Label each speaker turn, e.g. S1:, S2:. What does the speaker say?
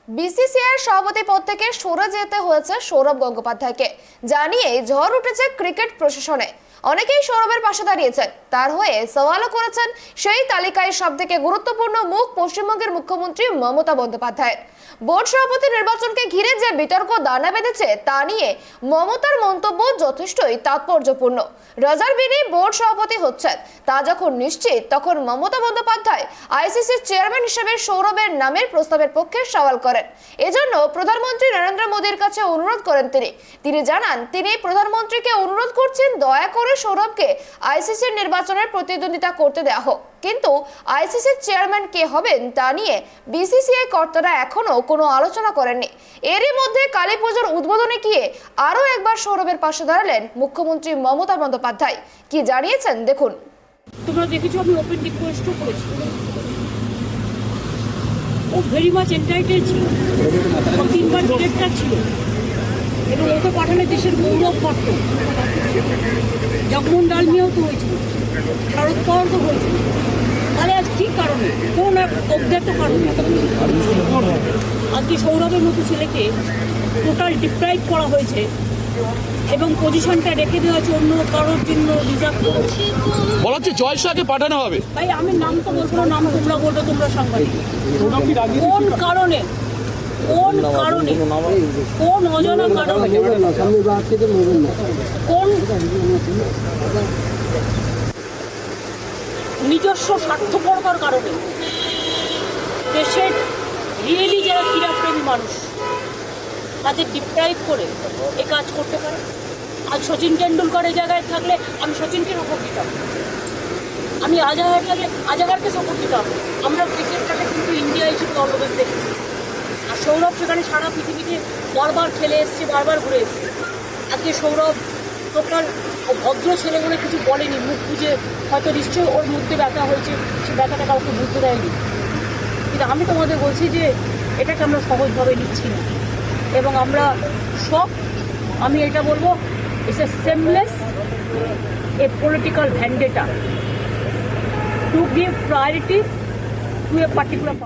S1: BCCI সভাপতি পদ থেকে সরে যেতে হয়েছে সৌরভ গঙ্গোপাধ্যায়কে জানিয়ে ঝড় উঠেছে ক্রিকেট প্রশাসনে। অনেকেই সৌরভের পাশে দাঁড়িয়েছেন, তার হয়ে সওয়ালও করেছেন। সেই তালিকায় সবথেকে গুরুত্বপূর্ণ মুখ পশ্চিমবঙ্গের মুখ্যমন্ত্রী মমতা বন্দ্যোপাধ্যায়। বোর্ড সভাপতি নির্বাচনকে ঘিরে যে বিতর্ক দানা বেঁধেছে তা নিয়ে মমতার মন্তব্য যথেষ্টই তাৎপর্যপূর্ণ। রজার বিনি বোর্ড সভাপতি হচ্ছেন তা যখন নিশ্চিত, তখন মমতা বন্দ্যোপাধ্যায় আইসিসির চেয়ারম্যান হিসেবে সৌরভের নামের প্রস্তাবের পক্ষে সওয়াল করেন। এজন্য প্রধানমন্ত্রী নরেন্দ্র মোদীর কাছে অনুরোধ করেন তিনি জানান, তিনি প্রধানমন্ত্রীকে অনুরোধ করছেন দয়া করে সৌরভকে আইসিসির নির্বাচনের প্রতিদ্বন্দ্বিতা করতে দেওয়া হোক। কিন্তু আইসিসির চেয়ারম্যান কে হবেন তা নিয়ে বিসিসিআই কর্তারা এখনো কোনো আলোচনা করেননি। এরই মধ্যে কালী পুজোর উদ্বোধনে গিয়ে আরো একবার সৌরভের পাশে দাঁড়ালেন মুখ্যমন্ত্রী মমতা বন্দ্যোপাধ্যায়। কি জানিয়েছেন দেখুন।
S2: তোমরা দেখেছো আমি ওপেন রিকোয়েস্টও করেছি। ও ভেরি মাচ এন্টাইটেল ছিল, ও 3 বার ডিরেক্টর ছিল এবং ওকে পাঠালে দেশের গৌরব করত। জগমোহন ডালমিয়াও তো হয়েছিল, শরদ পাওয়ার তো হয়েছিল। তাহলে আজ কী কারণে, কোন এক অজ্ঞাত কারণে আজকে সৌরভের মতো ছেলেকে টোটাল ডিপ্রাইভ করা হয়েছে এবং পজিশনটা রেখে দেওয়া হচ্ছে অন্য কারোর জন্য রিজার্ভ করেছে।
S3: বলা হচ্ছে জয় শাহকে পাঠানো হবে।
S2: ভাই আমি নাম তো বলবো না, নাম তোমরা বলবে, তোমরা সাংবাদিক। কোন কারণে, কোন কারণে, কোন অজানা কারণে, কোন নিজস্ব স্বার্থপরতার কারণে দেশের রিয়েলি যারা ক্রীড়াপ্রেমী মানুষ তাদের ডিপ্রাইভ করে এ কাজ করতে পারে। আজ সচিন টেন্ডুলকারের জায়গায় থাকলে আমি সচিনকে সাপোর্ট দিতাম, আমি আজাহার থাকলে আজাহারকে সাপোর্ট দিতাম। আমরা ক্রিকেটটাকে কিন্তু ইন্ডিয়া হিসেবে অলওয়েজ দেখেছি। আর সৌরভ সেখানে সারা পৃথিবীতে বারবার খেলে এসছে, বারবার ঘুরে এসছে। আজকে সৌরভ টোটাল ভদ্র ছেলে বলে কিছু বলেনি, মুখ বুঝে হয়তো নিশ্চয়ই ওর মধ্যে ব্যথা হয়েছে, সে ব্যথাটা কাউকে বুঝতে দেয়নি। কিন্তু আমি তোমাদের বলছি যে এটাকে আমরা সহজভাবে নিচ্ছি না এবং আমরা সব, আমি এটা বলবো, it's a seamless a political vendetta to give priority to a particular